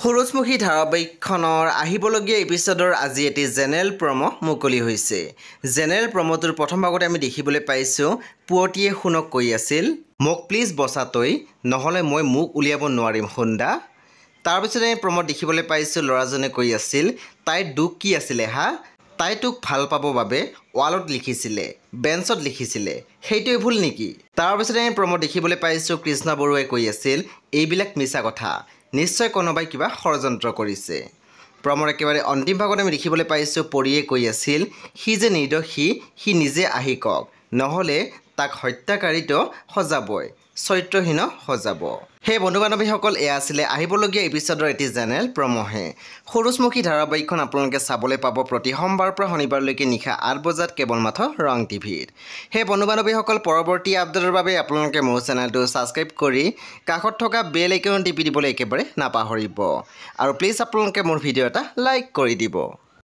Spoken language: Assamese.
সূৰুজমুখী ধাৰাবাহিকখনৰ আহিবলগীয়া এপিছডৰ আজি এটি জেনেৰেল প্ৰমো মুকলি হৈছে। জেনেৰেল প্ৰমোটোৰ প্ৰথম ভাগতে আমি দেখিবলৈ পাইছোঁ পুৱতিয়ে শুনক কৈ আছিল, মোক প্লিজ বচা তই, নহ'লে মই মুখ উলিয়াব নোৱাৰিম সুন্দা। তাৰপিছত আমি প্ৰমোত দেখিবলৈ পাইছোঁ ল'ৰাজনে কৈ আছিল, তাইৰ দুখ কি আছিলে হা? তাই তোক ভাল পাব বাবে ৱালত লিখিছিলে, বেঞ্চত লিখিছিলে, সেইটোৱে ভুল নেকি? তাৰপিছত আমি প্ৰমোত দেখিবলৈ পাইছোঁ কৃষ্ণ বৰুৱাই কৈ আছিল, এইবিলাক মিছা কথা, নিশ্চয় কোনোবাই কিবা ষড়যন্ত্ৰ কৰিছে। প্ৰমৰ একেবাৰে অন্তিম ভাগত আমি দেখিবলৈ পাইছোঁ পৰিয়ে কৈ আছিল, সি যে নিৰ্দোষী সি নিজে আহি কওক, নহ'লে তাক হত্যাকাৰীটো সজাবই, চৰিত্ৰহীন সজাব। সেই বন্ধু বান্ধৱীসকল, এয়া আছিলে আহিবলগীয়া এপিছডৰ এটি জেনেৰেল প্ৰমোহে। সূৰুজমুখী ধাৰাবাহিকখন আপোনালোকে চাবলৈ পাব প্ৰতি সোমবাৰৰ পৰা শনিবাৰলৈকে নিশা 8 বজাত কেৱল মাত্ৰ ৰং টিভিত। সেই বন্ধু বান্ধৱীসকল, পৰৱৰ্তী আপডেটৰ বাবে আপোনালোকে মোৰ চেনেলটো ছাবস্ক্ৰাইব কৰি কাষত থকা বেল আইকন টিপি দিবলৈ একেবাৰে নাপাহৰিব। আৰু প্লিজ আপোনালোকে মোৰ ভিডিঅ' এটা লাইক কৰি দিব।